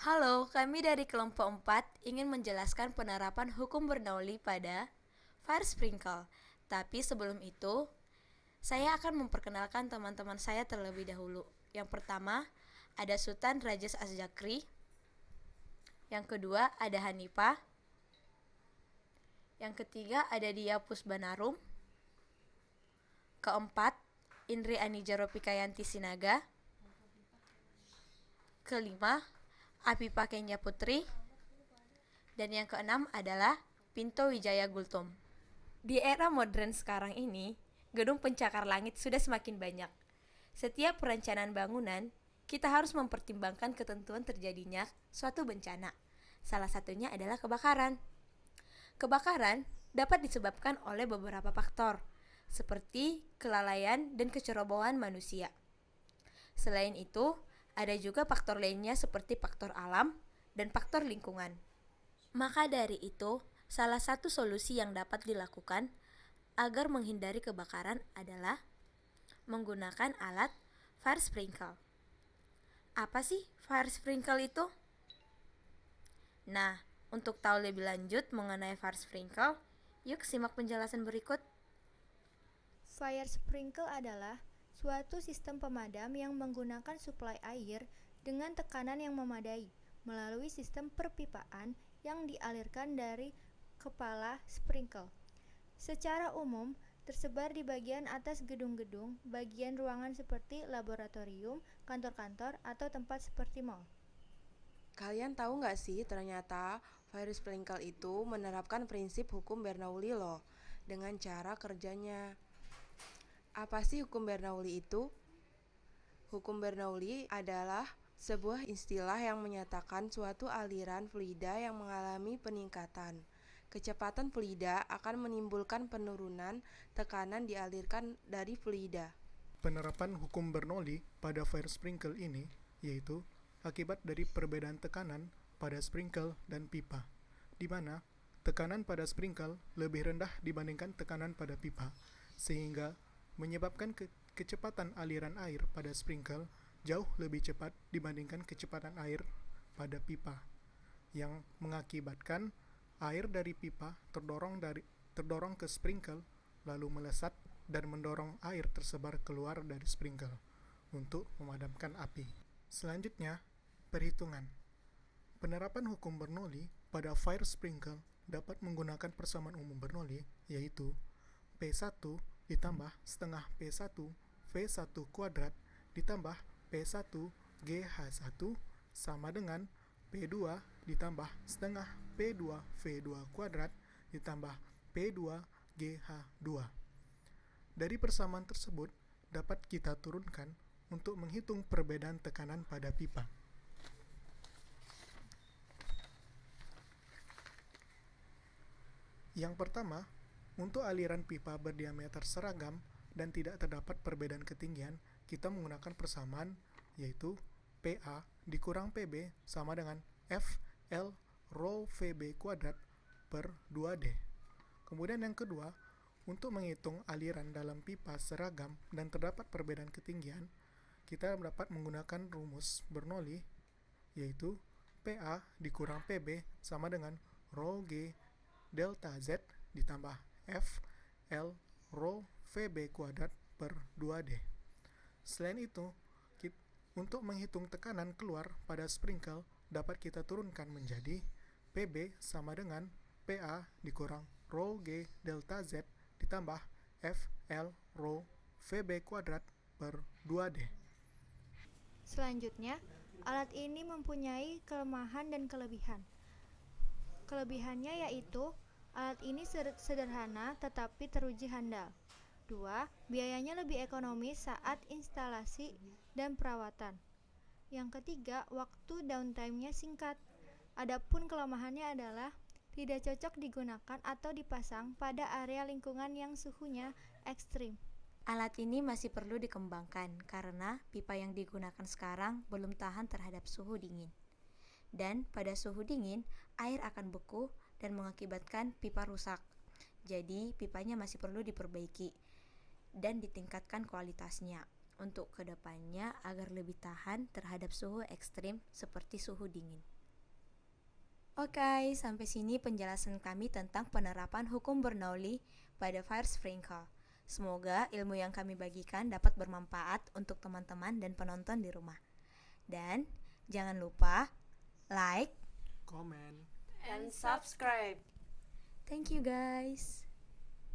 Halo, kami dari kelompok 4 ingin menjelaskan penerapan hukum Bernoulli pada fire sprinkle. Tapi sebelum itu, saya akan memperkenalkan teman-teman saya terlebih dahulu. Yang pertama, ada Sultan Rajes Azjakri. Yang kedua, ada Hanifah. Yang ketiga, ada Dia Pusbanarum. Keempat, Indri Anijaro Pikayanti Sinaga. Kelima, Apipa Kenya Putri. Dan yang keenam adalah Pinto Wijaya Gultom. Di era modern sekarang ini, gedung pencakar langit sudah semakin banyak. Setiap perencanaan bangunan, kita harus mempertimbangkan ketentuan terjadinya suatu bencana. Salah satunya adalah kebakaran. Kebakaran dapat disebabkan oleh beberapa faktor, seperti kelalaian dan kecerobohan manusia. Selain itu, ada juga faktor lainnya seperti faktor alam dan faktor lingkungan. Maka dari itu, salah satu solusi yang dapat dilakukan agar menghindari kebakaran adalah menggunakan alat fire sprinkle. Apa sih fire sprinkle itu? Nah, untuk tahu lebih lanjut mengenai fire sprinkle, yuk simak penjelasan berikut. Fire sprinkle adalah suatu sistem pemadam yang menggunakan suplai air dengan tekanan yang memadai melalui sistem perpipaan yang dialirkan dari kepala sprinkle. Secara umum, tersebar di bagian atas gedung-gedung, bagian ruangan seperti laboratorium, kantor-kantor, atau tempat seperti mall. Kalian tahu nggak sih ternyata fire sprinkle itu menerapkan prinsip hukum Bernoulli loh dengan cara kerjanya. Apa sih hukum Bernoulli itu? Hukum Bernoulli adalah sebuah istilah yang menyatakan suatu aliran fluida yang mengalami peningkatan. Kecepatan fluida akan menimbulkan penurunan tekanan dialirkan dari fluida. Penerapan hukum Bernoulli pada fire sprinkle ini yaitu akibat dari perbedaan tekanan pada sprinkle dan pipa, di mana tekanan pada sprinkle lebih rendah dibandingkan tekanan pada pipa, sehingga menyebabkan kecepatan aliran air pada sprinkle jauh lebih cepat dibandingkan kecepatan air pada pipa, yang mengakibatkan air dari pipa terdorong ke sprinkle lalu melesat dan mendorong air tersebar keluar dari sprinkle untuk memadamkan api. Selanjutnya, perhitungan. Penerapan hukum Bernoulli pada fire sprinkle dapat menggunakan persamaan umum Bernoulli, yaitu P1 ditambah setengah P1 V1 kuadrat ditambah P1 GH1 sama dengan P2 ditambah setengah P2 V2 kuadrat ditambah P2 GH2. Dari persamaan tersebut dapat kita turunkan untuk menghitung perbedaan tekanan pada pipa. Yang pertama, untuk aliran pipa berdiameter seragam dan tidak terdapat perbedaan ketinggian, kita menggunakan persamaan yaitu PA dikurang PB sama dengan FL rho VB kuadrat per 2D. Kemudian yang kedua, untuk menghitung aliran dalam pipa seragam dan terdapat perbedaan ketinggian, kita dapat menggunakan rumus Bernoulli, yaitu PA dikurang PB sama dengan rho G delta Z ditambah F L rho VB kuadrat per 2D. Selain itu, untuk menghitung tekanan keluar pada sprinkle dapat kita turunkan menjadi PB sama dengan PA dikurang rho G delta Z ditambah FL rho VB kuadrat per 2D. Selanjutnya, alat ini mempunyai kelemahan dan kelebihan. Kelebihannya yaitu alat ini sederhana tetapi teruji handal. 2. Biayanya lebih ekonomis saat instalasi dan perawatan. Yang ketiga, waktu downtime-nya singkat. Adapun kelemahannya adalah tidak cocok digunakan atau dipasang pada area lingkungan yang suhunya ekstrim. Alat ini masih perlu dikembangkan karena pipa yang digunakan sekarang belum tahan terhadap suhu dingin. Dan pada suhu dingin, air akan beku dan mengakibatkan pipa rusak. Jadi, pipanya masih perlu diperbaiki dan ditingkatkan kualitasnya untuk kedepannya agar lebih tahan terhadap suhu ekstrim seperti suhu dingin. Oke, sampai sini penjelasan kami tentang penerapan hukum Bernoulli pada fire sprinkle. Semoga ilmu yang kami bagikan dapat bermanfaat untuk teman-teman dan penonton di rumah. Dan jangan lupa like, Komen. And subscribe. thank you guys.